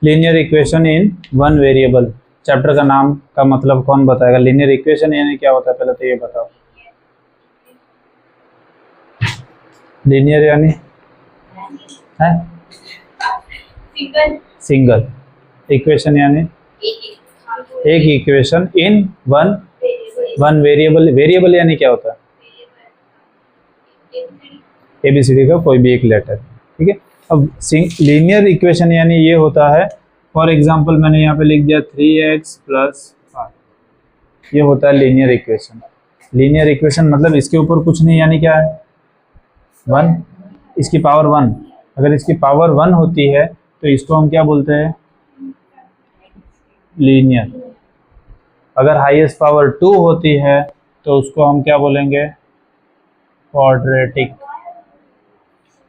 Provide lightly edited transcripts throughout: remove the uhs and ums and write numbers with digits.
Linear equation in one variable. Chapter का नाम का मतलब कौन बताएगा? लीनियर इक्वेशन यानी क्या होता है, पहले तो ये बताओ। लीनियर यानी है सिंगल, इक्वेशन यानी एक equation in one variable. Variable यानी क्या होता है? ABCD का कोई भी एक लेटर, ठीक है। अब लीनियर इक्वेशन यानी ये होता है, फॉर एग्जांपल मैंने यहाँ पे लिख दिया 3x + 5, ये होता है लीनियर इक्वेशन। लीनियर इक्वेशन मतलब इसके ऊपर कुछ नहीं, यानी क्या है 1, इसकी पावर 1। अगर इसकी पावर 1 होती है तो इसको हम क्या बोलते हैं? लीनियर। अगर हाईएस्ट पावर 2 होती है तो उसको हम क्या बोलेंगे? क्वाड्रेटिक।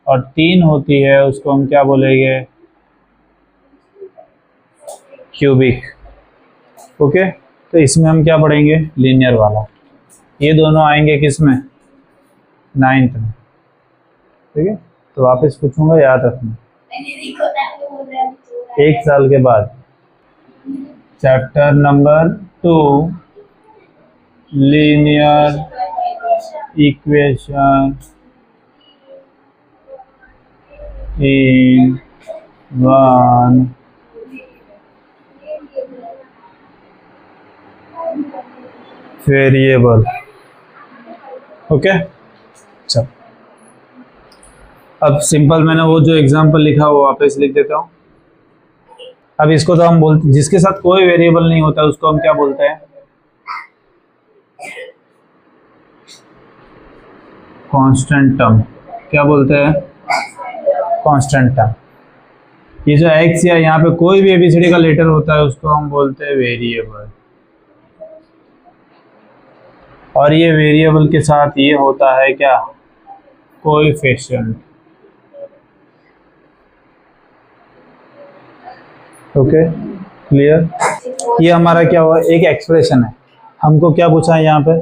और 3 होती है उसको हम क्या बोलेंगे? क्यूबिक। ओके, तो इसमें हम क्या पढ़ेंगे? लीनियर वाला। ये दोनों आएंगे किस में? 9th में, ठीक है। तो वापस पूछूंगा, याद रखना। 1 साल के बाद chapter number 2 linear equation in one variable. Okay, चल अब सिंपल मैंने वो जो एग्जांपल लिखा वो वापस लिख देता हूँ। अब इसको तो हम बोलते, जिसके साथ कोई वेरिएबल नहीं होता उसको हम क्या बोलते हैं? Constant term. क्या बोलते हैं? Constant term. ये जो x या यहाँ पे कोई भी ABCD का लेटर होता है उसको हम बोलते हैं वेरिएबल। और ये वेरिएबल के साथ ये होता है क्या? कोएफिशिएंट। Okay, clear. ये हमारा क्या हुआ? एक एक्सप्रेशन है। हमको क्या पूछा है यहाँ पे?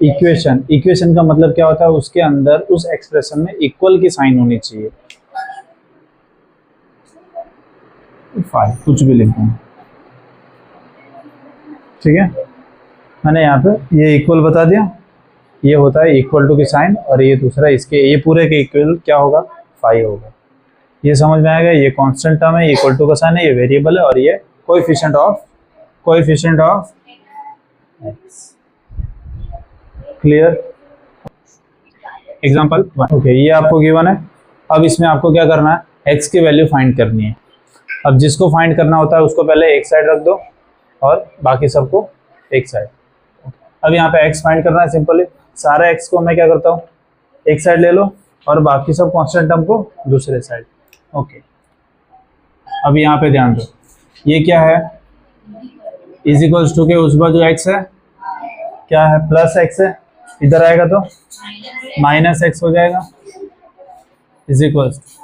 इक्वेशन। इक्वेशन का मतलब क्या होता है? उसके अंदर उस एक्सप्रेशन में इक्वल की साइन होनी चाहिए। 5 कुछ भी लिख दूँ, ठीक है। मैंने यहाँ पे ये इक्वल बता दिया, ये होता है इक्वल टू की साइन, और ये दूसरा इसके, ये पूरे के इक्वल क्या होगा? 5 होगा। ये समझ में आएगा? ये कांस्टेंट टर्म है, इक्वल टू का साइन है, ये वेरिएबल है, और ये coefficient of x। Clear? Example 1। Okay, ये आपको गिवन है। अब इसमें आपको क्या करना है? x की वैल्यू फाइंड करनी है। अब जिसको फाइंड करना होता है उसको पहले एक साइड रख दो और बाकी सबको एक साइड। अब यहाँ पे x फाइंड करना है सिंपली। सारे x को मैं क्या करता हूँ? एक साइड ले लो और बाकी सब कांस्टेंट टर्म को दूसरे साइड। ओके, अब यहाँ पे ध्यान दो, ये क्या है? इज इक्वल्स टू के उस बाजू x है, क्या है? प्लस x है, इधर आएगा तो माइनस x हो जाएगा। इज इक्वल्स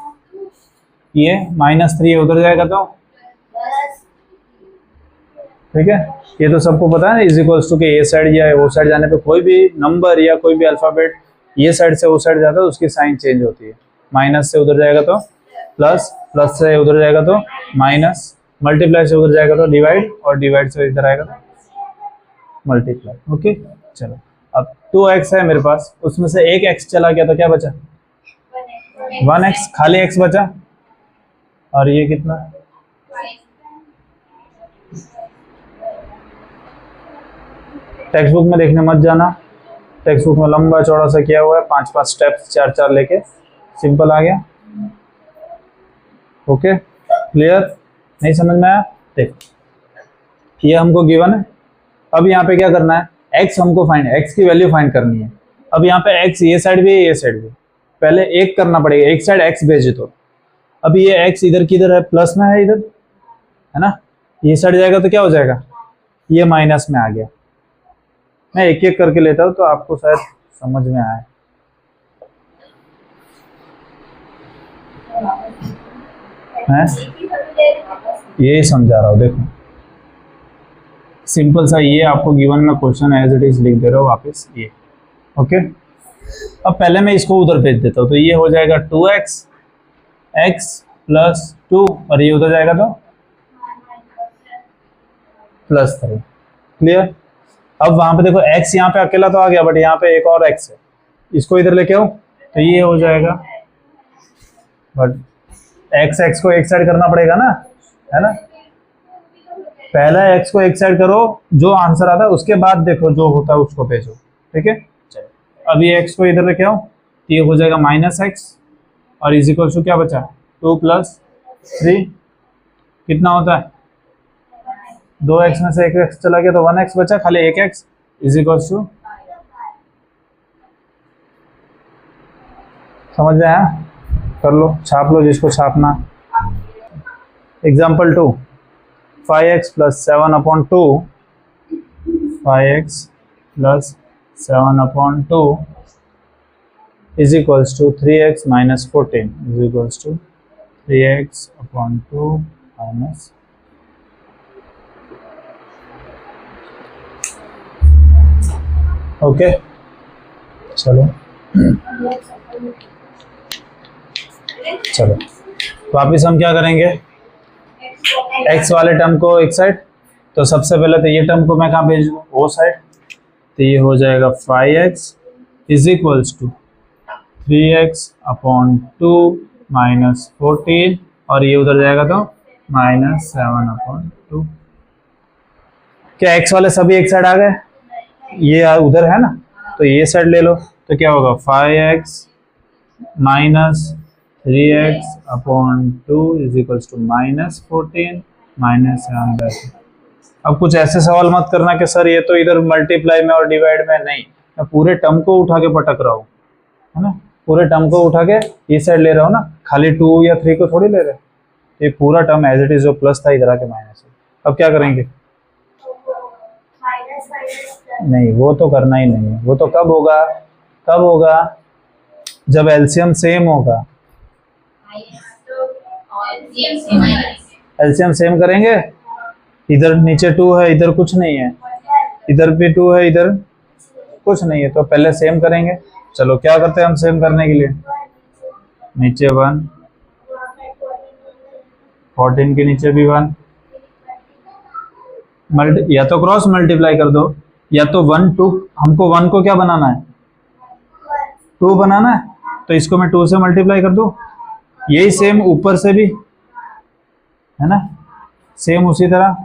ये -3 है, उधर जाएगा तो, ठीक है। ये तो सबको पता है ना, इज इक्वल्स टू के ये साइड या वो साइड जाने पे कोई भी नंबर या कोई भी अल्फाबेट ये साइड से वो साइड जाता है उसकी साइन चेंज होती है। माइनस से उधर जाएगा तो प्लस, प्लस से उधर जाएगा तो माइनस, मल्टीप्लाई से उधर जाएगा तो डिवाइड, और डिवाइड से इधर आएगा तो मल्टीप्लाई। ओके, चलो अब 2x है मेरे पास, उसमें से एक x चला गया तो क्या बचा? 1x, खाली x बचा। और ये कितना? टेक्स्ट बुक में देखने मत जाना, टेक्स्ट बुक में लंबा चौड़ा सा किया हुआ है, 5-5 स्टेप्स 4-4 लेके, सिंपल आ गया। Okay, clear? नहीं समझ में आया? देखो, ये हमको गिवन है। अब यहाँ पे क्या करना है? x हमको फाइंड, x की वैल्यू फाइंड करनी है। अब यहाँ पे x ये साइड भी है, ये साइड भी, पहले एक करना पड़ेगा, एक साइड x भेज दो। अब ये x इधर किधर है? प्लस में है, इधर है ना। ये साइड जाएगा तो क्या हो जाएगा? ये माइनस में आ गया। मैं एक एक करके लेता हूँ तो आपको शायद समझ में आए। हैं? ये समझा रहा हूँ, देखो सिंपल सा, ये आपको गिवन में क्वेश्चन एज इट इज लिख दे रहा हूँ वापस ये। ओके, अब पहले मैं इसको उधर भेज देता हूँ, तो ये हो जाएगा 2x x + 2 और ये उधर जाएगा तो +3। क्लियर। अब वहां पे देखो x यहाँ पे अकेला तो आ गया, बट यहाँ पे एक और x है, इसको इधर लेके आओ तो ये हो जाएगा, बट x को एक साइड करना पड़ेगा ना, है ना। पहला x को एक साइड करो, जो आंसर आता है उसके बाद देखो जो होता है उसको भेजो, ठीक है। चलो अब ये x को इधर लेके आओ, ये हो जाएगा -x और इज इक्वल टू क्या बचा 2 + 3 कितना होता है 2x में से 1x चला गया तो 1x बचा, खाली 1x इज इक्वल टू, समझ में आया। कर लो, छाप लो जिसको छापना। Example 2 5x + 7/2 5x + 7/2 is equals to 3x - 14 is equals to 3x/2 minus, okay. चलो चलो वापिस हम क्या करेंगे, x वाले टर्म को एक साइड, तो सबसे पहले तो ये टर्म को मैं कहाँ भेज दूँ, वो साइड, तो ये हो जाएगा 5x is equals to 3x/2 minus 14 और ये उधर जाएगा तो -7/2। क्या x वाले सभी एक साइड आ गए, ये उधर है ना, तो ये साइड ले लो, तो क्या होगा 5x - 3x/2 is equals to -14 -7/2। अब कुछ ऐसे सवाल मत करना कि सर ये तो इधर मल्टीप्लाई में और डिवाइड में, नहीं, मैं पूरे टर्म को उठा के पटक रहा हूँ, है ना, पूरे टर्म को उठा के ये साइड ले रहा हूँ ना, खाली 2 या 3 को थोड़ी ले रहे। ये पूरा टर्म एज इट इज जो प्लस था इधर आके माइनस है। अब क्या करेंगे, नहीं वो तो करना ही नहीं है, वो तो कब होगा, कब होगा जब एलसीएम सेम होगा। एलसीएम सेम करेंगे, इधर नीचे 2 है, इधर कुछ नहीं है, इधर भी 2 है, इधर कुछ नहीं है, तो पहले सेम करेंगे। चलो क्या करते हैं हम सेम करने के लिए, नीचे 1, 14 के नीचे भी 1, या तो क्रॉस मल्टीप्लाई कर दो, या तो 1 2, हमको 1 को क्या बनाना है 2 बनाना है, तो इसको मैं 2 से मल्टीप्लाई कर दूं, यही सेम ऊपर से भी है ना, सेम उसी तरह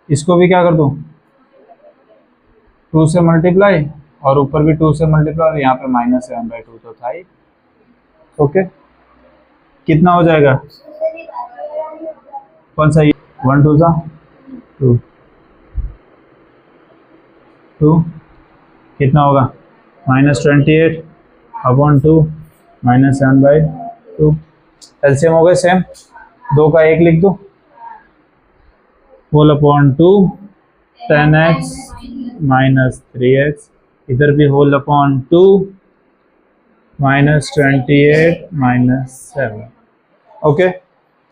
इसको भी क्या कर दूं 2 से मल्टीप्लाई और ऊपर भी 2 से मल्टीप्लाई, और यहाँ पे -7/2 तो था ही। ओके, कितना हो जाएगा, कौन सा, 1 2 सा 2 2 कितना होगा -28/2 -7/2। एलसीएम हो गए सेम, 2 का 1 लिख दो, होल अपॉन 2 10x - 3x, इधर भी होल अपॉन 2 -28 -7। ओके,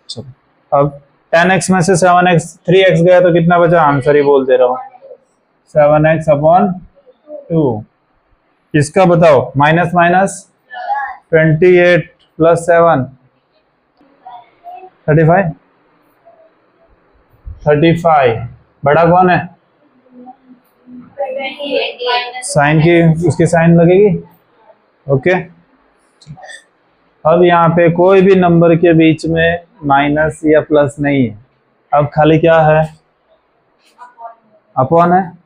चलो अब 10x में से 7x 3x गया तो कितना बचा, आंसर ही बोल दे रहा हूँ 7x/2। इसका बताओ, माइनस माइनस 28 + 7 35। बड़ा कौन है, साइन की उसकी साइन लगेगी। ओके, अब यहाँ पे कोई भी नंबर के बीच में माइनस या प्लस नहीं है, अब खाली क्या है अपॉन है,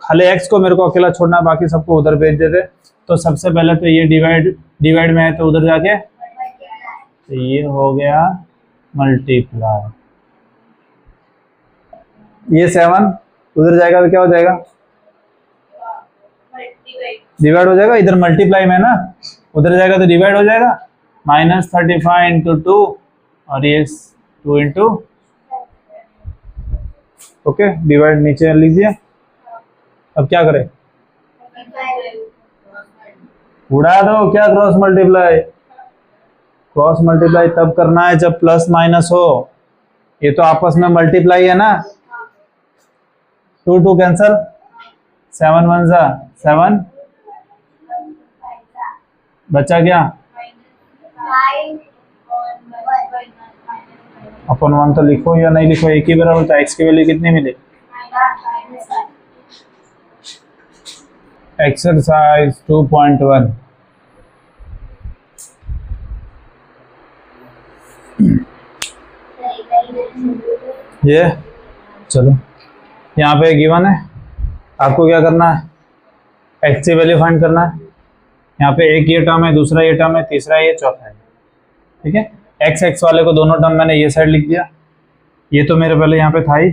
खाली x को मेरे को अकेला छोड़ना, बाकी सबको उधर भेज देते। तो सबसे पहले तो ये डिवाइड में है तो उधर जाके, तो ये हो गया मल्टीप्लाई, ये 7 उधर जाएगा तो क्या हो जाएगा, डिवाइड हो जाएगा, इधर मल्टीप्लाई में ना, उधर जाएगा तो डिवाइड हो जाएगा, -35 × 2 और ये 2 × ओके, डिवाइड नीचे लिख दिया। अब क्या करें, उड़ा दो, क्या क्रॉस मल्टीप्लाई, क्रॉस मल्टीप्लाई तब करना है जब प्लस माइनस हो, ये तो आपस में मल्टीप्लाई है ना, 2 2 कैंसल, 7 1 सा 7, बचा क्या अपन 1 तो लिखो या नहीं लिखो एक ही बराबर, तो एक्स की वैल्यू कितनी मिली? एक्सरसाइज 2.1। ये चलो यहाँ पे गिवन है, आपको क्या करना है? एक्स की वैल्यू फाइंड करना है। यहाँ पे एक ये टर्म है, दूसरा ये टर्म है, तीसरा ये, चौथा है। ठीक है, एक्स एक्स वाले को दोनों टर्म मैंने ये साइड लिख दिया। ये तो मेरे पहले यहाँ पे था ही,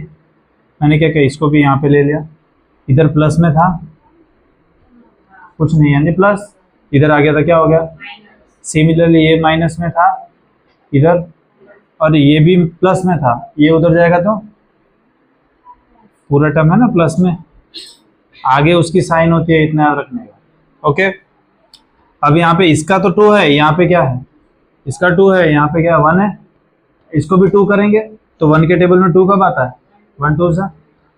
मैंने क्या किया, इसको भी यहाँ पे ले लिया। इधर प्लस में था, कुछ नहीं यानी प्लस, इधर आ गया था क्या हो गया? सिमिलरली ये माइनस में था इधर, और ये भी प्लस में था, ये उधर जाएगा तो पूरा टर्म है ना प्लस में, आगे उसकी साइन होती है, इतना याद रखने का। ओके, अब यहाँ पे इसका तो 2 है, यहाँ पे क्या है? इसका 2 है, यहाँ पे क्या 1 है, इसको भी 2 करेंगे तो 1 के टेबल में 2 कब आता है? 1 2 सा।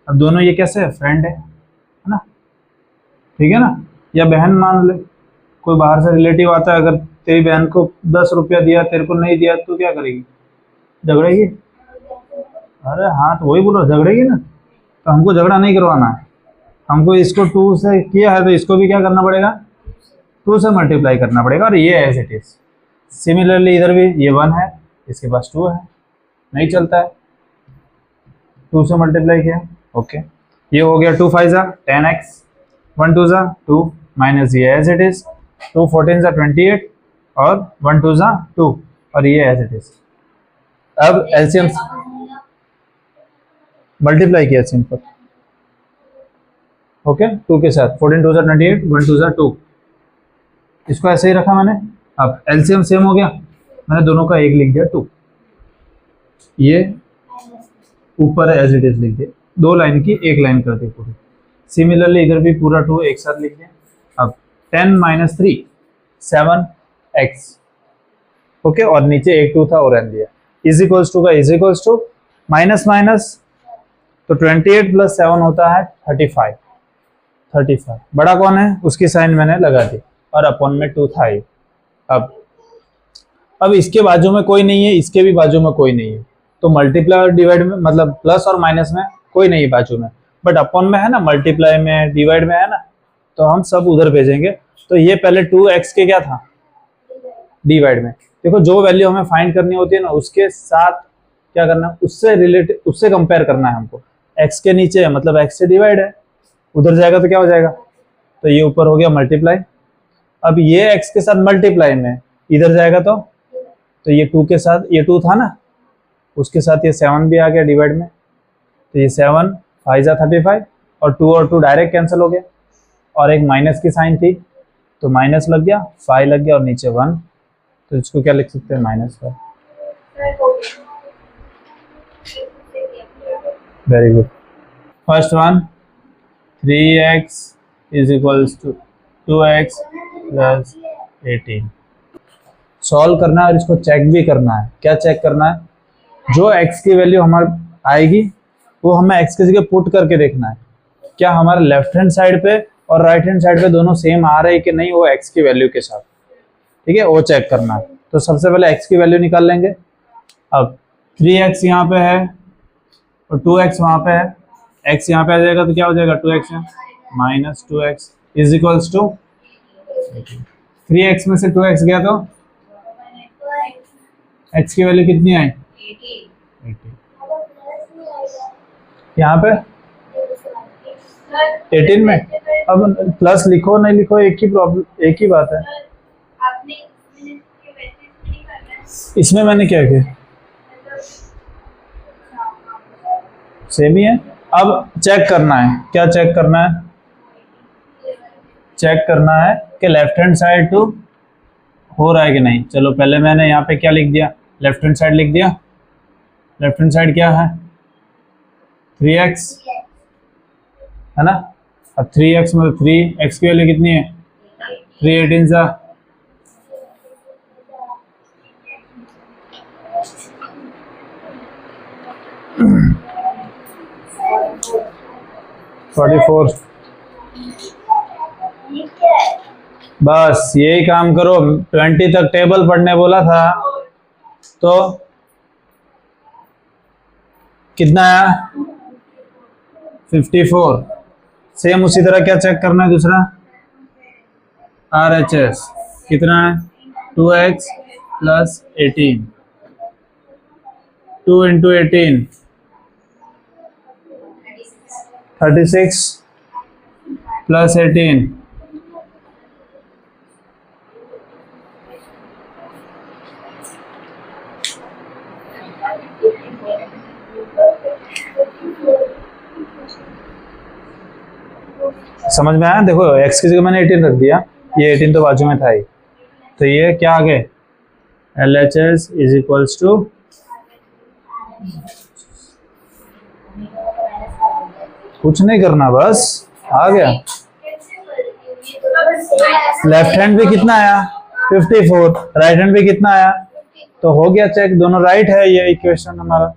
अब दोनों ये कैसे है? फ्रेंड है ना, ठीक है ना, या बहन मान ले, कोई बाहर से रिलेटिव आता है, अगर तेरी बहन को 10 रुपया दिया, तेरे को नहीं दिया, तो क्या करेगी? झगड़ेगी? अरे हाँ, तो वही बोल रहा, झगड़ेगी ना। तो हमको झगड़ा नहीं करवाना है, हमको इसको 2 से किया है तो इसको भी क्या करना पड़ेगा? 2 से मल्टीप्लाई करना पड़ेगा, और ये एज इट इज। सिमिलरली इधर भी ये 1 है, इसके पास 2 है, नहीं चलता है, 2 से मल्टीप्लाई किया। ओके, ये हो गया 2 5 जा 10x, 1 2 जा 2, माइनस ये एज इट इज, 2 14 जा 28, और 1 2 जा 2, और ये एज इट इज। अब एलसीएम मल्टीप्लाई किया सिंपल। ओके, 2 के साथ 14 2 जा 28, 1 2 जा 2, इसको ऐसे ही रखा मैंने। अब एलसीएम सेम हो गया, मैंने दोनों का एक लिख दिया 2, ये ऊपर एज इट इज लिख दिया, 2 लाइन की 1 लाइन कर दी पूरी। सिमिलरली इधर भी पूरा 2 एक साथ लिख दिया। अब 10 - 3 7x, ओके, और नीचे एक 2 था और रहने दिया। इज इक्वल्स टू का is equals to, minus minus तो 28 + 7 होता है 35। 35 बड़ा कौन है, उसकी साइन मैंने लगा दी, और अपॉन में 2 था ये। अब इसके बाजू में कोई नहीं है, इसके भी बाजू में कोई नहीं है, तो मल्टीप्लाई और डिवाइड में, मतलब प्लस और माइनस में कोई नहीं है बाजू में, बट अपॉन में है ना, मल्टीप्लाई में डिवाइड में है ना, तो हम सब उधर भेजेंगे। तो ये पहले 2x के क्या था? डिवाइड में। देखो, जो वैल्यू हमें फाइंड करनी होती है ना, उसके साथ क्या करना है, उससे रिलेटेड, उससे कंपेयर करना है हमको। x के नीचे है मतलब x से डिवाइड है, उधर जाएगा तो क्या हो जाएगा? तो ये ऊपर हो गया मल्टीप्लाई। अब ये x के साथ मल्टीप्लाई में इधर जाएगा तो ये 2 के साथ, ये 2 था ना, उसके साथ ये 7 भी आ गया डिवाइड में, तो ये 7 5 जा 35, और 2 और 2 डायरेक्ट कैंसिल हो गया, और एक माइनस की साइन थी तो माइनस लग गया, 5 लग गया, और नीचे 1, तो इसको क्या लिख सकते हैं? -5। Very good. First one, 3x = 2x + 18। Solve करना है और इसको चेक भी करना है। क्या चेक करना है? जो x की वैल्यू हमारे आएगी वो हमें x की जगह पुट करके देखना है, क्या हमारे लेफ्ट हैंड साइड पे और राइट हैंड साइड पे दोनों सेम आ रहे हैं कि नहीं, वो x की वैल्यू के साथ। ठीक है, वो चेक करना है। तो सबसे पहले x की वैल्यू निकाल लेंगे। अब 3x यहाँ पे है और 2x वहाँ पे है, x यहाँ पे आ जाएगा तो क्या हो जाएगा? 2x है, -2x = 3x में से 2x गया तो x की वैल्यू कितनी आई? 18। यहाँ पे 18 में, अब प्लस लिखो नहीं लिखो एक ही प्रॉब्लम, एक ही बात है। इसमें मैंने क्या किया? सेम ही है। अब चेक करना है, क्या चेक करना है? चेक करना है कि लेफ्ट हैंड साइड टू हो रहा है कि नहीं। चलो पहले मैंने यहाँ पे क्या लिख दिया? लेफ्ट हैंड साइड लिख दिया। लेफ्ट हैंड साइड क्या है? 3x है ना। अब 3x मतलब 3x की वैल्यू कितनी है? 3 18 जा 44। बस यही काम करो। 20 तक टेबल पढ़ने बोला था तो कितना आया 54। सेम उसी तरह क्या चेक करना है दूसरा RHS कितना है 2x प्लस 18 2 इंटू 18 36 प्लस 18 समझ में आया। देखो x की जगह मैंने 18 रख दिया, ये 18 तो बाजू में था ही, तो ये क्या आ गए LHS इज इक्वल्स टू कुछ नहीं करना बस आ गया। लेफ्ट हैंड पे कितना आया 54, राइट हैंड पे कितना आया, तो हो गया चेक, दोनों राइट है ये इक्वेशन हमारा।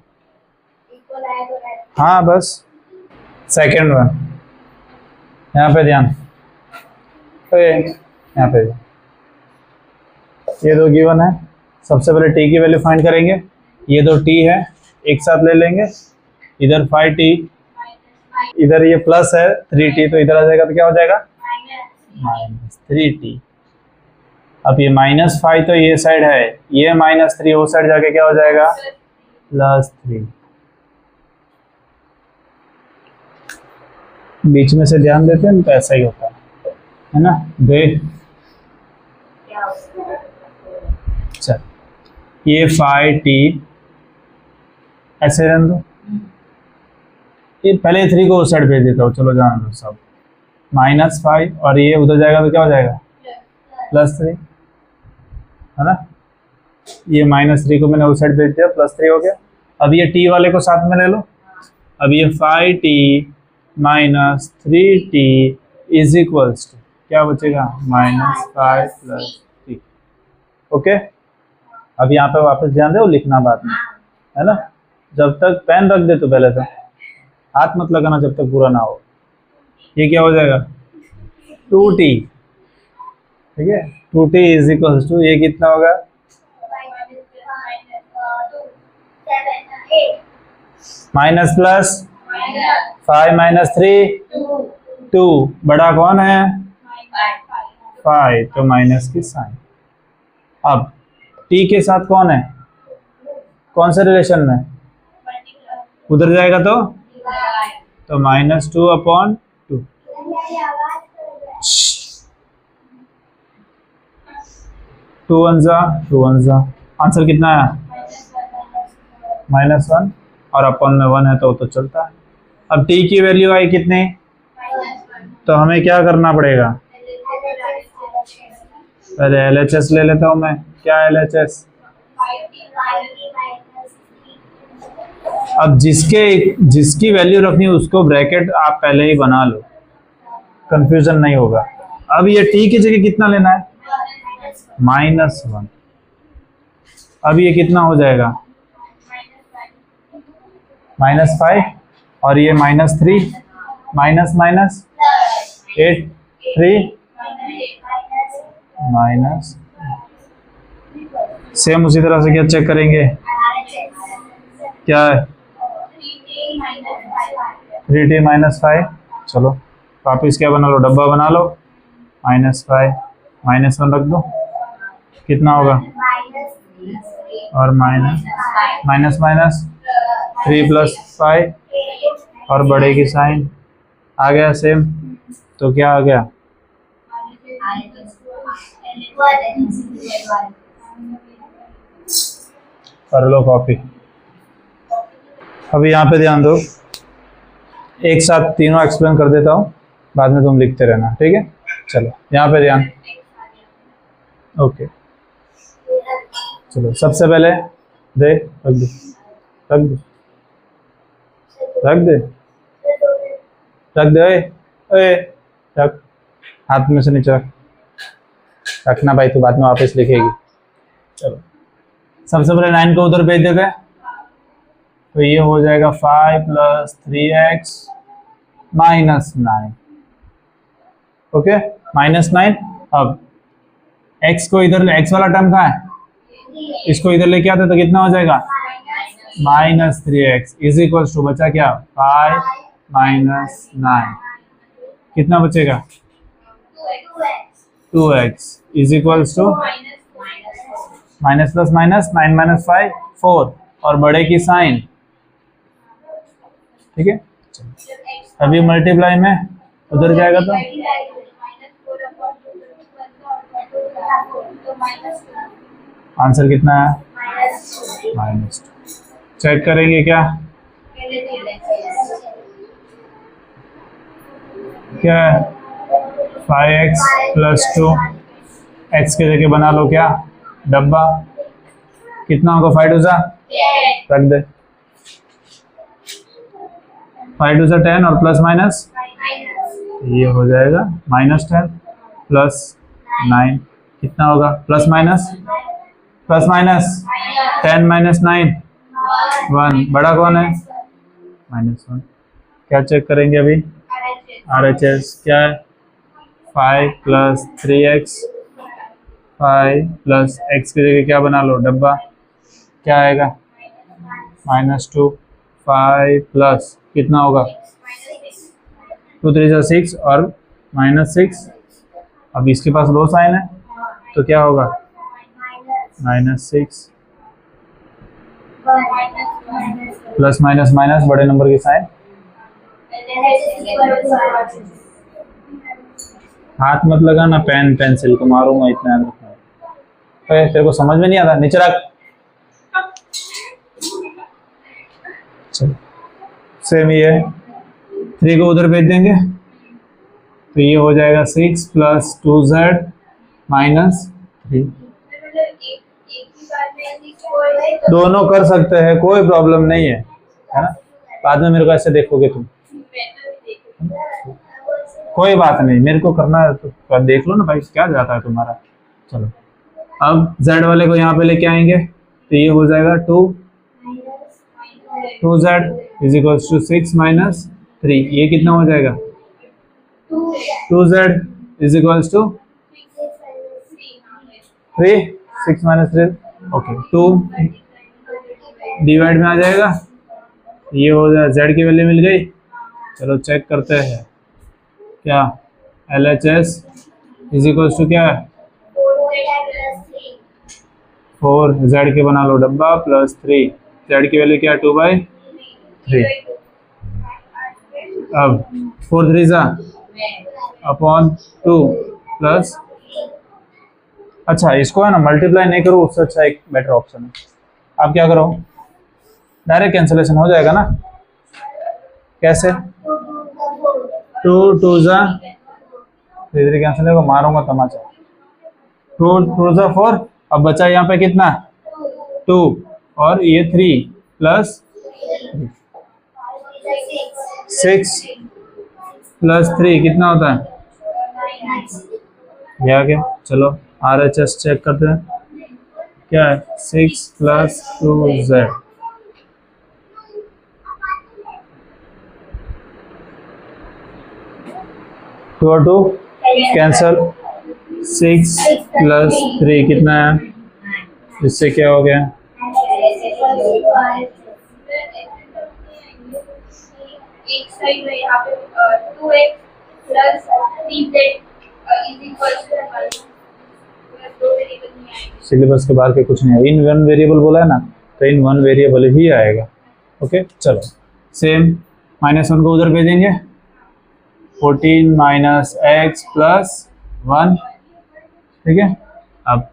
हाँ बस सेकेंड वन यहाँ पे ध्यान, यहाँ पे ये दो गिवन है। सबसे पहले t की वैल्यू फाइंड करेंगे, ये दो t है एक साथ ले लेंगे, इधर 5t, इधर ये प्लस है 3t, तो इधर आ जाएगा तो क्या हो जाएगा -3t। अब ये -5 तो ये साइड है, ये -3 वो साइड जाके क्या हो जाएगा +3। बीच में से ध्यान देते हैं तो ऐसा ही होता है ना। देख चल ये 5t ऐसे रहने दो, ये पहले 3 को उस साइड भेज देता हूँ, चलो जाना दो सब, -5 और ये उधर जाएगा तो क्या हो जाएगा +3 है ना। ये -3 को मैंने उस साइड भेज दिया, +3 हो गया। अब ये t वाले को साथ में ले लो, अब ये 5t -3t is equals to क्या बचेगा -5 + 3। ओके, अब यहाँ पे वापस ध्यान दो, लिखना बाद में है ना। जब तक पेन रख दे तो पहले तो हाथ मत लगाना जब तक पूरा ना हो। ये क्या हो जाएगा 2t, ठीक है 2t इज इक्वल्स टू ये कितना होगा माइनस प्लस 5 - 3 2, बड़ा कौन है 5, तो माइनस की साइन। अब t के साथ कौन है, कौन से रिलेशन में, उधर जाएगा तो -2/2। 2 1 जा, आंसर कितना है -1 और अपन में 1 है तो चलता है। अब t की वैल्यू आई कितनी, तो हमें क्या करना पड़ेगा, पहले LHS ले लेता हूं मैं। क्या LHS, अब जिसकी वैल्यू रखनी है उसको ब्रैकेट आप पहले ही बना लो, कंफ्यूजन नहीं होगा। अब ये t की जगह कितना लेना है -1, अब ये कितना हो जाएगा -5 और ये -3 माइनस 8 3 माइनस, सेम उसी तरह से क्या चेक करेंगे, क्या है 3t -5। चलो वापिस क्या बना लो, डब्बा बना लो, -5 -1 रख दो, कितना होगा और माइनस 3 + 5 और बड़े की साइन आ गया सेम, तो क्या आ गया कर लो कॉपी। अभी यहाँ पे ध्यान दो, एक साथ तीनों एक्सप्लेन कर देता हूँ, बाद में तुम लिखते रहना, ठीक है। चलो यहाँ पे ध्यान, ओके चलो सबसे पहले दे रख दे रख दे रख दे रख दे, ओए रख, हाथ में से नीचे रख, रखना भाई, तो बाद में वापस लिखेगी। चलो सबसे पहले 9 को उधर भेज देते, तो ये हो जाएगा 5 + 3x -9, ओके -9। अब x को इधर, x वाला टर्म कहाँ है, इसको इधर लेके आते तो कितना हो जाएगा -3x इज इक्वल टू बचा क्या 5 माइनस 9 कितना बचेगा 2x is equal to minus plus minus 9 minus 5 4 और बड़े की साइन ठीक है। अभी मल्टीप्लाई में उधर जाएगा तो आंसर कितना है -2 चेक करेंगे क्या क्या है 5x प्लस 2 x के जगह बना लो क्या डब्बा कितना होगा 5 2 जा रख दे 5 2 10 और प्लस माइनस ये हो जाएगा -10 प्लस 9 कितना होगा प्लस माइनस 10 माइनस 9 1 बड़ा कौन है -1 क्या चेक करेंगे अभी RHS क्या है 5 प्लस 3x 5 प्लस x की जगह क्या बना लो डब्बा क्या आएगा -2 5 प्लस कितना होगा 2 3 6 और -6 अब इसके पास दो साइन है तो क्या होगा -6 प्लस माइनस माइनस बड़े नंबर की साइन हाथ मत लगाना पेन पेंसिल को मारूंगा इतना तेरे को समझ में नहीं आता नीचे रख चलो सेम ये 3 को उधर भेज देंगे तो ये हो जाएगा 6 प्लस 2z माइनस 3 दोनों कर सकते हैं कोई प्रॉब्लम नहीं है ना बाद में मेरे को ऐसे देखोगे तुम कोई बात नहीं मेरे को करना है तो देख लो ना भाई क्या जाता है तुम्हारा चलो अब z वाले को यहाँ पे लेके आएंगे तो ये हो जाएगा 2z is equal to 6 minus 3 ये कितना हो जाएगा 2z is equal to 3 6 minus 3 okay 2 divide में आ जाएगा ये हो जाएगा z की वैल्यू मिल गई चलो चेक करते हैं क्या LHS इज इक्वल टू क्या है 4 z के बना लो डब्बा प्लस 3 z की वैल्यू क्या है 2/3 अब 4 3 जा अपॉन 2 प्लस अच्छा इसको है ना मल्टीप्लाई नहीं करो उससे अच्छा एक बेटर ऑप्शन है आप क्या करो डायरेक्ट कैंसिलेशन हो जाएगा ना कैसे 2 2 जा इधर कैंसिल होगा मारूंगा तमाचा 2 2 जा 4 अब बचा यहाँ पे कितना 2 और ये 3 प्लस 6 प्लस 3 कितना होता है ये आ गया चलो RHS चेक करते हैं क्या है 6 प्लस 2z 2 और 2 कैंसल 6 प्लस 3 कितना है इससे क्या हो गया सिलेबस के बाहर के कुछ नहीं है इन वन वेरिएबल बोला है ना तो इन वन वेरिएबल ही आएगा ओके चलो सेम -1 को उधर भेजेंगे 14 माइनस x प्लस 1 ठीक है अब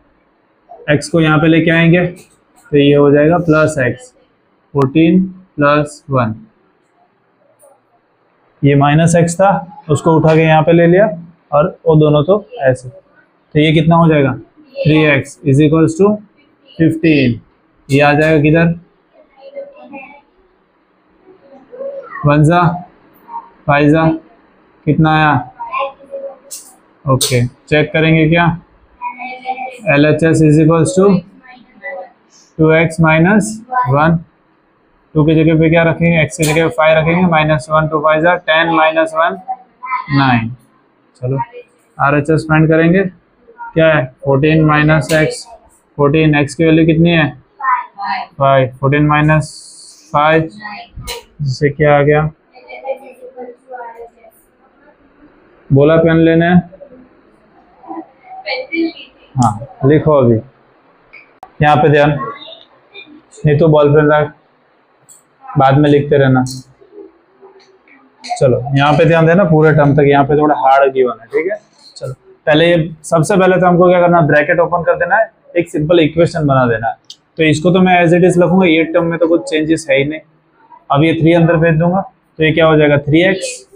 x को यहाँ पे लेके आएंगे तो ये हो जाएगा प्लस x 14 प्लस 1 ये -x था उसको उठा के यहाँ पे ले लिया और वो दोनों तो ऐसे तो ये कितना हो जाएगा 3x इज इक्वल्स टू 15 ये आ जाएगा किधर 1 जा 5 जा कितना आया ओके चेक करेंगे क्या LHS is equals to 2x minus 1 2 की जगह पे क्या रखेंगे x की जगह पे 5 रखेंगे -1 2 5 10 माइनस 1 9 चलो RHS फाइंड करेंगे क्या है 14 माइनस x 14 x की वैल्यू कितनी है 5 14 माइनस 5, जिससे क्या आ गया, बोला पेन लेने। हाँ लिखो अभी यहाँ पे ध्यान, नहीं तो बॉल पेन रख, बाद में लिखते रहना। चलो यहाँ पे ध्यान देना पूरे टर्म तक, यहाँ पे थोड़ा हार्ड गिवन है, ठीक है। चलो पहले ये सबसे पहले तो हमको क्या करना है, ब्रैकेट ओपन कर देना है, एक सिंपल इक्वेशन बना देना है। तो इसको तो मैं एज इट इज लिखूंगा, ये टर्म में तो कुछ चेंजेस है ही नहीं। अब ये 3 अंदर भेज दूंगा तो ये क्या हो जाएगा, 3x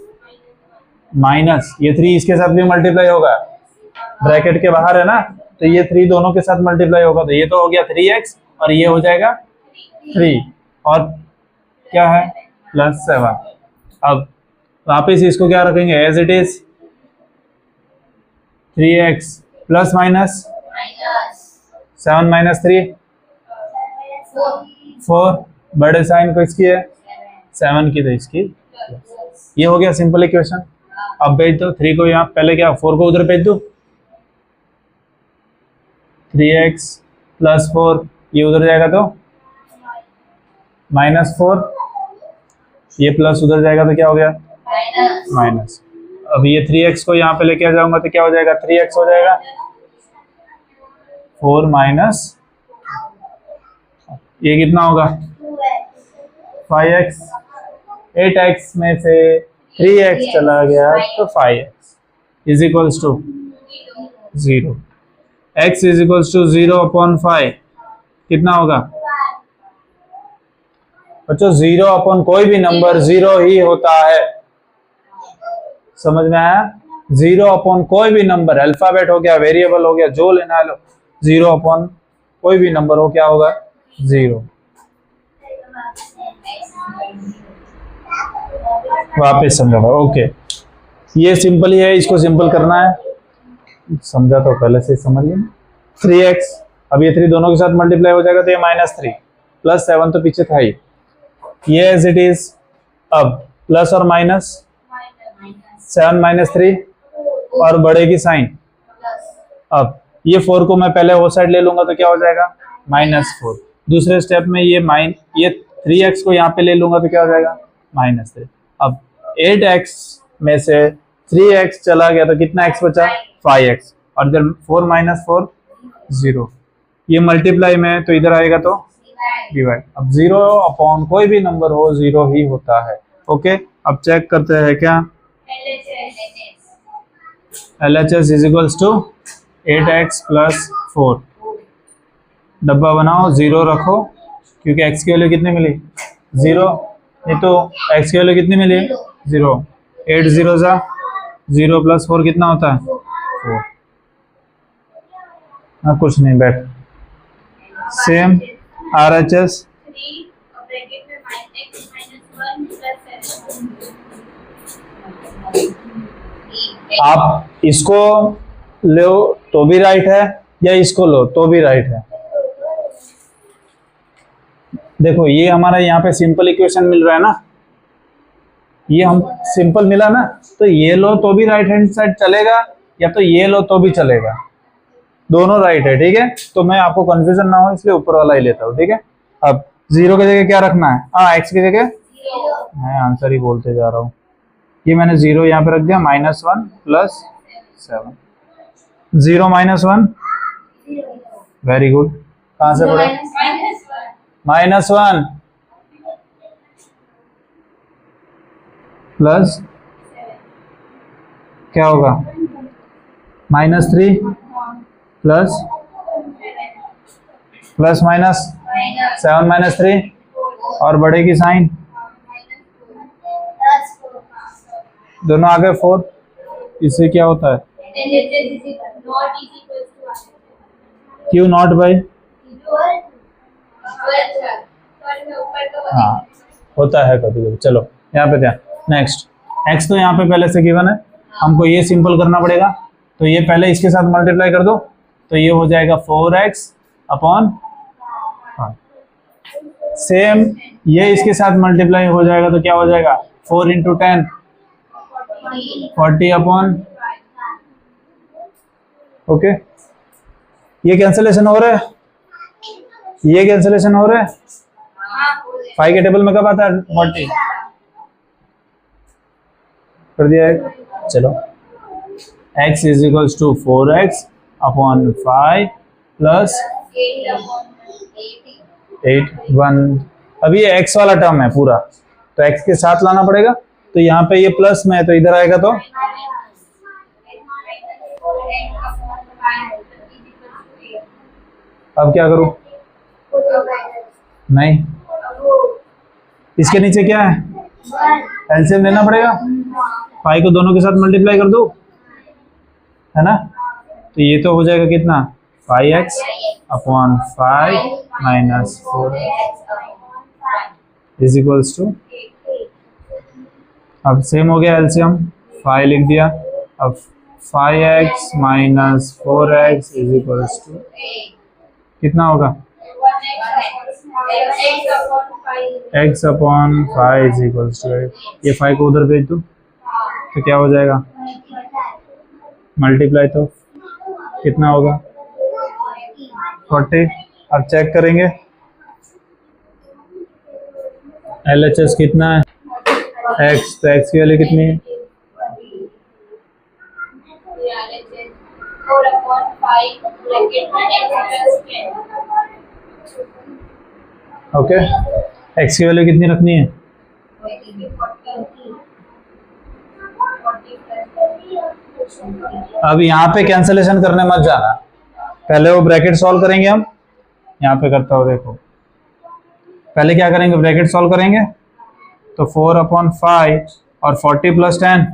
माइनस ये 3 इसके साथ भी मल्टीप्लाई होगा, ब्रैकेट के बाहर है ना, तो ये 3 दोनों के साथ मल्टीप्लाई होगा, तो ये तो हो गया 3x और ये हो जाएगा 3 और क्या है +7। अब वापिस इसको क्या रखेंगे, as it is 3x plus minus 7 minus 3 4, बड़े साइन को इसकी है 7 की तो इसकी, ये हो गया सिंपल इक्वेशन। अब भेज दो 3 को यहाँ, पहले क्या 4 को उधर भेज दो, 3x प्लस 4 ये उधर जाएगा तो -4, ये प्लस उधर जाएगा तो क्या हो गया माइनस। अब ये 3x को यहाँ पे लेके आ जाऊंगा तो क्या हो जाएगा, 3x हो जाएगा 4 माइनस ये कितना होगा 5x, 8x में से 3x चला गया तो 5x is equals to 0, x is equals to 0/5 कितना होगा बच्चों, 0 कोई भी नंबर 0 ही होता है, समझ में आया। 0 कोई भी नंबर, अल्फाबेट हो गया, वेरिएबल हो गया, जो लेना है लो, 0 कोई भी नंबर हो क्या होगा 0। वापस समझा, ओके ये सिंपल ही है, इसको सिंपल करना है, समझा तो पहले से समझ लें। 3x अब ये 3 दोनों के साथ मल्टीप्लाई हो जाएगा तो ये -3 प्लस 7 तो पीछे था ही, ये एज इट इज। अब प्लस और माइनस 7 माइनस 3 और बड़े की साइन, अब ये 4 को मैं पहले वो साइड ले लूंगा तो क्या हो जाएगा -4, दूसरे स्टेप में ये 3x को यहाँ पे ले लूंगा तो क्या हो जाएगा -3। अब 8x में से 3x चला गया तो कितना x बचा 5x, और इधर 4 - 4 0, ये मल्टीप्लाई में तो इधर आएगा तो डिवाइड। अब 0 कोई भी नंबर हो 0 ही होता है, ओके। अब चेक करते हैं क्या, LHS is equals to 8x plus 4, डब्बा बनाओ 0 रखो क्योंकि x की वैल्यू कितनी मिली 0, नहीं तो x की वैल्यू कितनी मिली 0, 8 0 जा 0 प्लस 4 कितना होता है 4। हाँ कुछ नहीं, बैठ सेम RHS आप इसको लो तो भी राइट है या इसको लो तो भी राइट है। देखो ये हमारा यहाँ पे सिंपल इक्वेशन मिल रहा है ना, ये हम सिंपल मिला ना, तो ये लो तो भी राइट हैंड साइड चलेगा या तो ये लो तो भी चलेगा, दोनों राइट है, ठीक है। तो मैं आपको कंफ्यूजन ना हो इसलिए ऊपर वाला ही लेता हूँ, ठीक है। अब 0 की जगह क्या रखना है, x की जगह मैं आंसर ही बोलते जा रहा हूँ, ये मैंने 0 यहाँ पे रख दिया, -1 प्लस 7, 0 -1 वेरी गुड, कहाँ से पढ़े -1 प्लस क्या होगा -3 प्लस माइनस 7 - 3 और बड़े की साइन दोनों आगे 4, इससे क्या होता है क्यों नॉट बाई, हाँ होता है कभी कभी। चलो यहाँ पे ध्यान, नेक्स्ट x तो यहाँ पे पहले से गिवन है, हमको ये सिंपल करना पड़ेगा, तो ये पहले इसके साथ मल्टीप्लाई कर दो तो ये हो जाएगा 4x अपॉन, सेम ये इसके साथ मल्टीप्लाई हो जाएगा तो क्या हो जाएगा 4 × 10 40 अपॉन, ओके। ये कैंसिलेशन हो रहा है, ये कैंसिलेशन हो रहा है, फाइव के टेबल में कब आता है 40? कर दिया है। चलो x is equals to 4x upon 5 plus 8 1। अभी ये x वाला टर्म है पूरा, तो x के साथ लाना पड़ेगा, तो यहाँ पे ये प्लस में है तो इधर आएगा, तो अब क्या करूं? नहीं, इसके नीचे क्या है? एलसीएम लेना पड़ेगा। 5 को दोनों के साथ मल्टीप्लाई कर दो, है ना? तो ये तो हो जाएगा कितना? 5x upon 5 minus 4x is equals to, अब सेम हो गया एलसीएम, 5 लिख दिया। अब 5x minus 4x is equals to कितना होगा? x upon 5 is equals to 8। ये 5 को उधर भेज दो तो क्या हो जाएगा? मल्टीप्लाई तो कितना होगा? 40। अब चेक करेंगे LHS कितना है? x, तो x की वैल्यू कितनी है? ओके, x की वैल्यू कितनी रखनी है? अब यहाँ पे कैंसलेशन करने मत जाना, पहले वो ब्रैकेट सॉल्व करेंगे हम। यहाँ पे करता हूँ, देखो पहले क्या करेंगे? ब्रैकेट सॉल्व करेंगे तो 4 अपॉन 5 और 40 प्लस 10,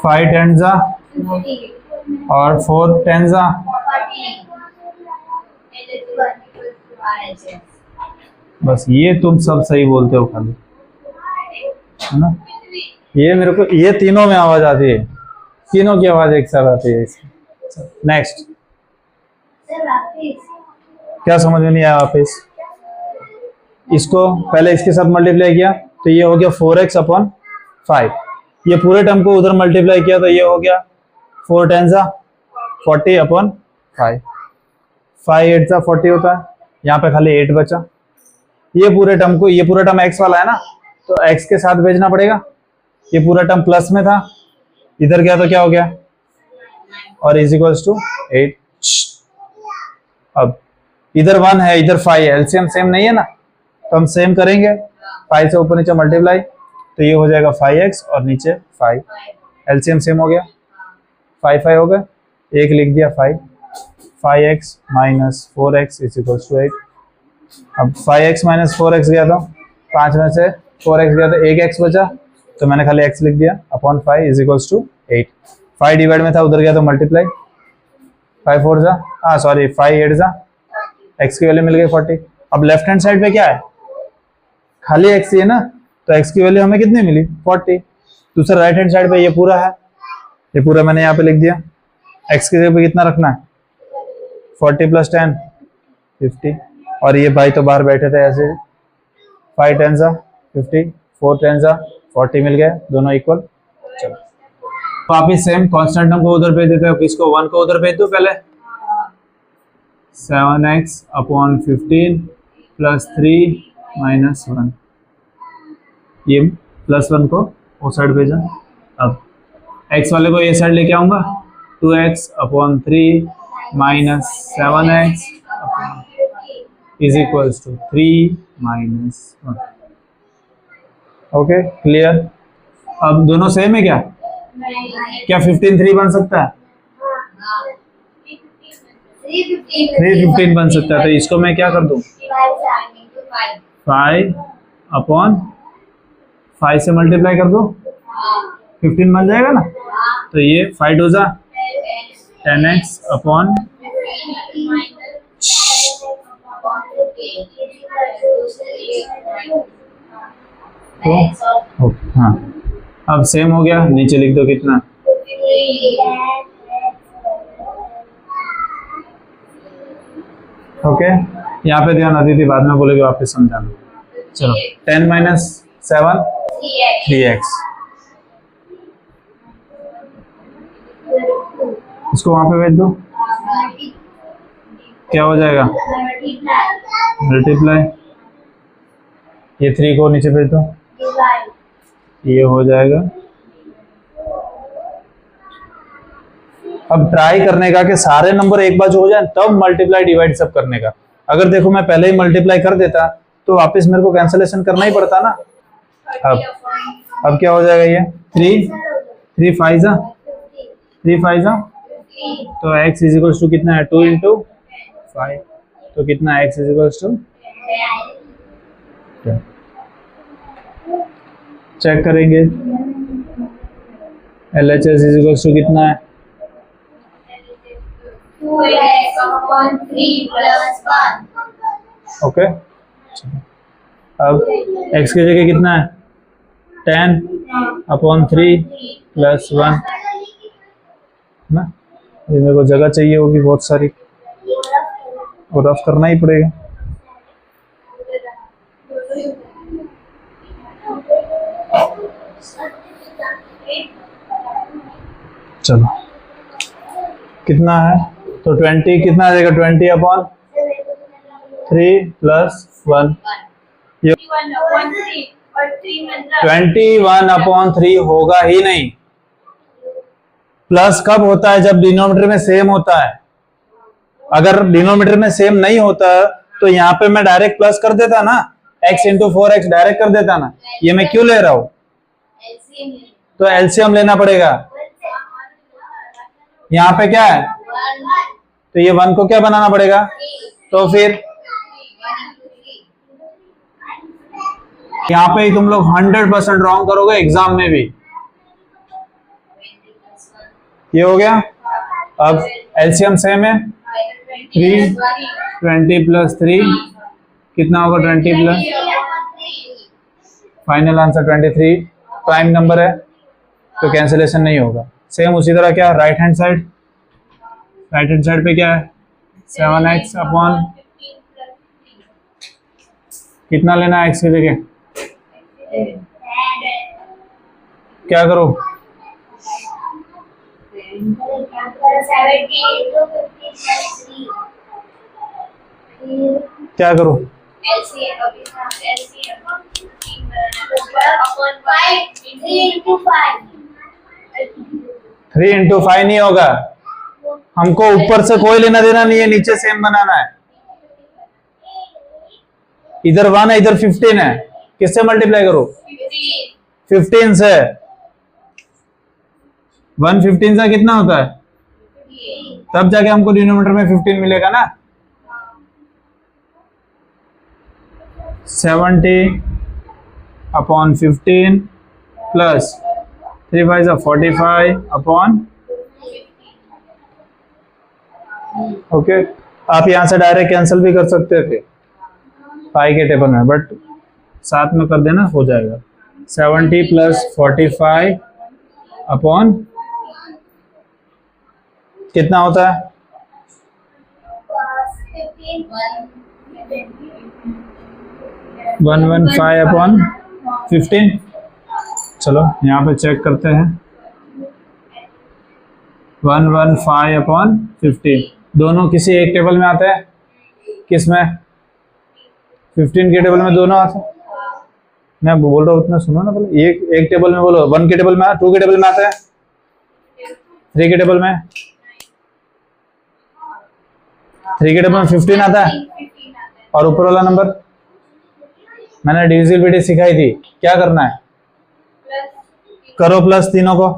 5 10 जा और 4 10 जा, बस ये तुम सब सही बोलते हो खाली, है ना? ये मेरे को ये तीनों में आवाज आती है, तीनों की आवाज एक साथ आती है। नेक्स्ट, क्या समझ में नहीं आया वापिस? इसको पहले इसके साथ मल्टीप्लाई किया तो ये हो गया 4x अपॉन 5। ये पूरे टर्म को उधर मल्टीप्लाई किया तो ये हो गया 4 10 जा 40 अपॉन 5, 5 8 जा 40 होता है। यहाँ पे खाली 8 बचा। ये पूरे टर्म को, ये पूरा टर्म x वाला है ना, तो x के साथ भेजना पड़ेगा। ये पूरा टर्म प्लस में था, इधर गया तो क्या हो गया? और इज इक्वल्स टू 8। अब इधर 1 है, इधर 5 है, एलसीएम सेम नहीं है ना, तो हम सेम करेंगे। 5 से ऊपर नीचे मल्टीप्लाई तो ये हो जाएगा 5x और नीचे 5, एलसीएम सेम हो गया, 5 5 हो गया, एक लिख दिया 5x minus 4x is equals to 8। अब 5x माइनस 4x गया था, 5 में से 4x गया तो 1x बचा, तो मैंने खाली x लिख दिया upon 5 is equals to 8। 5 divide में था, उधर गया तो मल्टीप्लाई, 5 4 जा, हाँ सॉरी 5 8 जा, x की वैल्यू मिल गई 40। अब लेफ्ट हैंड साइड पे क्या है? खाली x ही है ना, तो x की वैल्यू हमें कितनी मिली? 40। दूसरा राइट हैंड साइड पे ये पूरा है, ये पूरा मैंने यहाँ पे लिख दिया। x की जगह पे कितना रखना है? 40 प्लस 10 50, और ये भाई तो बाहर बैठे थे ऐसे, 5 10 जा 50, 4 10 जा 40 मिल गया, दोनों इक्वल। चलो वापिस सेम कांस्टेंट टर्म को उधर भेज देते हैं, इसको 1 को उधर भेज दो पहले। 7x अपॉन 15 प्लस 3 माइनस 1, ये प्लस 1 को वो साइड भेजा। अब x वाले को ये साइड लेके आऊंगा, 2x upon 3 minus 7x is equals to 3 minus 1। Okay clear? अब दोनों सेम है क्या? क्या 15 3 बन सकता है? 3 15 बन सकता है, तो इसको मैं क्या कर दूं? 5 अपॉन 5 से मल्टीप्लाई कर दो, 15 बन जाएगा ना, तो ये 5 2 जा 10x अपॉन, तो हाँ अब सेम हो गया, नीचे लिख दो कितना? ओके यहाँ पे ध्यान आती थी, बाद में बोलेगी वापस समझाना। चलो 10 माइनस 7 3x, इसको वहां पे भेज दो। क्या हो जाएगा? मल्टीप्लाई, ये 3 को नीचे भेज दो, ये हो जाएगा। अब ट्राई करने का कि सारे नंबर एक बार जो हो जाए तब मल्टीप्लाई डिवाइड सब करने का। अगर देखो मैं पहले ही मल्टीप्लाई कर देता तो वापस मेरे को कैंसलेशन करना ही पड़ता ना। अब क्या हो जाएगा? ये 3 5 तो x इज इक्वल टू कितना है? 2 इंटू 5, तो कितना x is equal to 10। Check करेंगे LHS इज इक्वल टू कितना है? 2x/3 + 1। ओके, अब x की जगह कितना है? 10/3 + 1 ना। ये मेरे को जगह चाहिए होगी बहुत सारी, और रफ करना ही पड़ेगा। चलो कितना है? तो 20 कितना आ जाएगा? 20/3 + 1। 21/3 होगा ही नहीं। प्लस कब होता है? जब डिनोमिनेटर में सेम होता है। अगर डिनोमिनेटर में सेम नहीं होता तो यहाँ पे मैं डायरेक्ट प्लस कर देता ना, x इंटू 4x डायरेक्ट कर देता ना। ये मैं क्यों ले रहा हूँ? तो एलसीएम लेना पड़ेगा। यहाँ पे क्या है? तो ये 1 को क्या बनाना पड़ेगा? तो फिर यहाँ पे ही तुम लोग 100% रॉन्ग करोगे एग्जाम में भी। ये हो गया। अब एलसीएम सेम है, 3 20 + 3 कितना होगा? 20 plus, final answer 23 prime number है तो कैंसिलेशन नहीं होगा। सेम उसी तरह क्या राइट हैंड साइड पे क्या है? 7x अपॉन कितना लेना है x की जगह? क्या करो? 70 क्या करो? 3 इंटू 5 नहीं होगा। हमको ऊपर से कोई लेना देना नहीं है, नीचे सेम बनाना है। इधर 1 है, इधर 15 है, किससे मल्टीप्लाई करो? 15 से। 1 15 से कितना होता है? तब जाके हमको डिनोमिनेटर में 15 मिलेगा ना। 70/15 प्लस 3 5 45/। ओके, आप यहां से डायरेक्ट कैंसिल भी कर सकते थे पाई के टेबल में, बट साथ में कर देना, हो जाएगा। 70 + 45/। कितना होता है? 115/15। चलो यहाँ पे चेक करते हैं। 115/15 दोनों किसी एक टेबल में आते हैं। किस में? 15 के टेबल में दोनों आते हैं। मैं बोल रहा हूँ उतना सुनो ना पहले। एक टेबल में बोलो, 1 के टेबल में, 2 के टेबल में आता है, 3 के टेबल में, 3 के टेबल में 15 आता है। और ऊपर वाला नंबर मैंने डिविजिबिलिटी सिखाई थी, क्या करना है? करो प्लस तीनों को।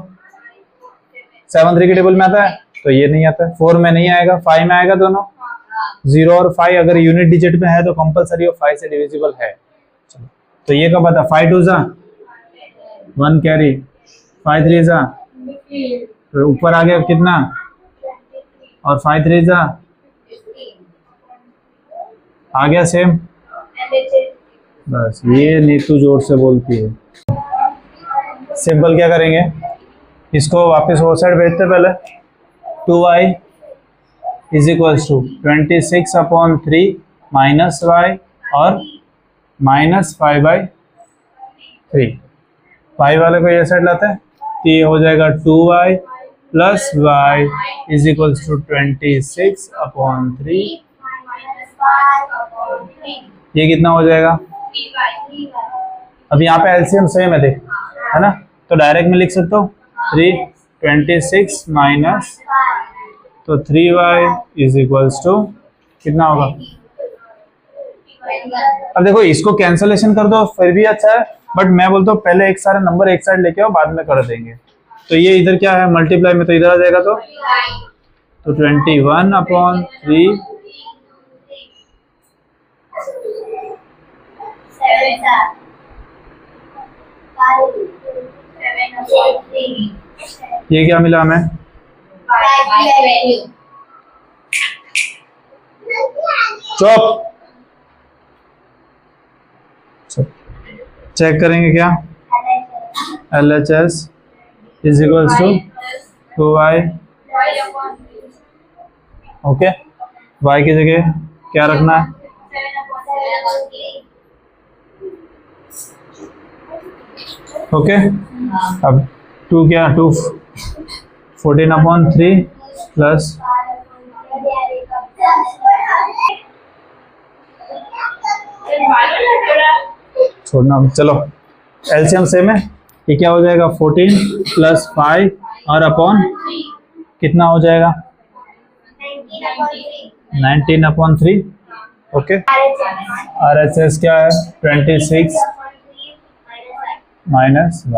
7 3 के टेबल में आता है तो ये नहीं आता है, 4 में नहीं आएगा, 5 में आएगा दोनों। 0 और 5 अगर यूनिट डिजिट में है तो कंपलसरी वो 5 से डिविजिबल है। तो ये कब आता? 5 2 1 कैरी, 5 3 तो ऊपर आ गया कितना? और 5 3 आ गया सेम। बस ये नीतू जोर से बोलती है। सिंपल क्या करेंगे, इसको वापस वो साइड भेजते पहले। 2y is equals to 26/3 minus y और -5/3। 5 वाले को ये साइड लाते हैं तो ये हो जाएगा 2y + y is equals to 26/3 ये कितना हो जाएगा? अब यहाँ पे एलसीएम सेम है, देख, है ना, तो डायरेक्ट में लिख सकते हो 326 माइनस, तो 3y इज इक्वल्स टू कितना होगा? अब देखो इसको कैंसलेशन कर दो फिर भी अच्छा है, बट मैं बोलता हूँ पहले एक सारे नंबर एक साइड लेके आओ, बाद में कर देंगे। तो ये इधर क्या है, मल्टीप्लाई में, तो इधर आ जाएगा, तो 21/3 ये क्या मिला हमें? चुप, चेक करेंगे क्या? LHS is equals to 2y, okay, y की जगह क्या रखना है? ओके, अब 2 क्या, 2 14/3 प्लस छोड़ना, चलो एलसीएम सेम है, ये क्या हो जाएगा? 14 प्लस 5 और अपॉन कितना हो जाएगा? 19/3, ओके। RHS क्या है? 26 माइनस y,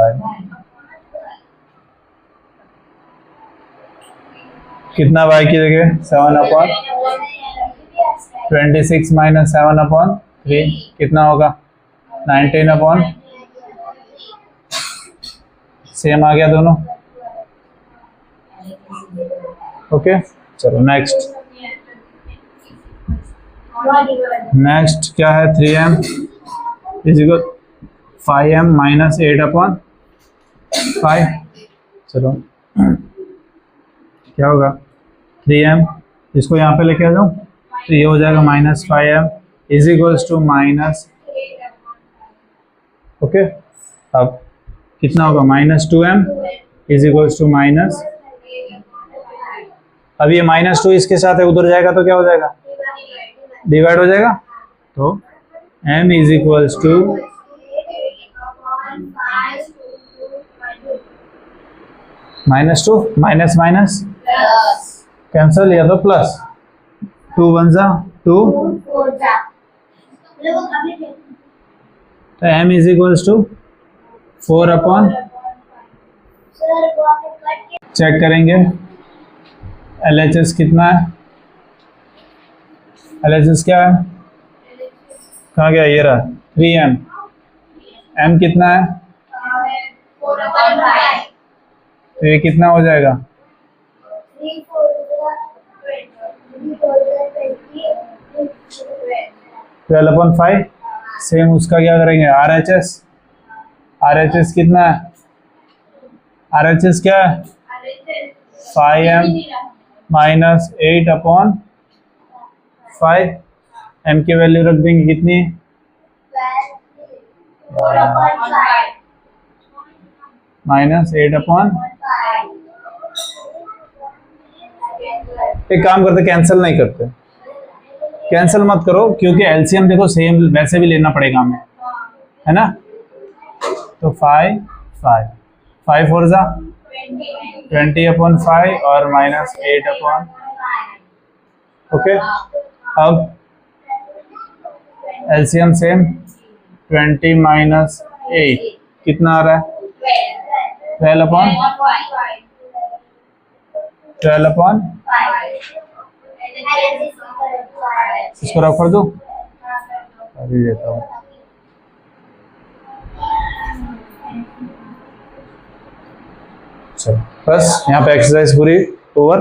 कितना y की जगह? 7/26 माइनस 7/3 कितना होगा? 19/, सेम आ गया दोनों, ओके। चलो नेक्स्ट क्या है? 3m is equal 5m minus 8/5, चलो क्या होगा? 3m, इसको यहाँ पे लेके आ जाओ, तो ये हो जाएगा -5m is equals to minus, okay. अब कितना होगा? -2m is equals to minus, अब ये -2 इसके साथ है, उधर जाएगा तो क्या हो जाएगा? डिवाइड हो जाएगा, तो m is equals to -2 minus minus cancel, या तो प्लस, 2 1 2, तो m is equals to 4/, check करेंगे LHS कितना है? LHS क्या है? कहाँ गया? ये रहा 3m, m कितना है? तो ये कितना हो जाएगा? 12/5, सेम उसका क्या करेंगे? RHS कितना है? RHS क्या है? 5m माइनस 8/5, m की वैल्यू रख देंगे कितनी? माइनस 8/, एक काम करते, कैंसिल नहीं करते, कैंसिल मत करो, क्योंकि एलसीएम देखो सेम वैसे भी लेना पड़ेगा हमें, है ना। तो 5 4 20/5 और माइनस 8/, ओके। अब एलसीएम सेम, 20 माइनस 8 कितना आ रहा है? 12/, इसको रख कर दो, अभी देता हूँ। चलो बस यहाँ पे एक्सरसाइज पूरी ओवर।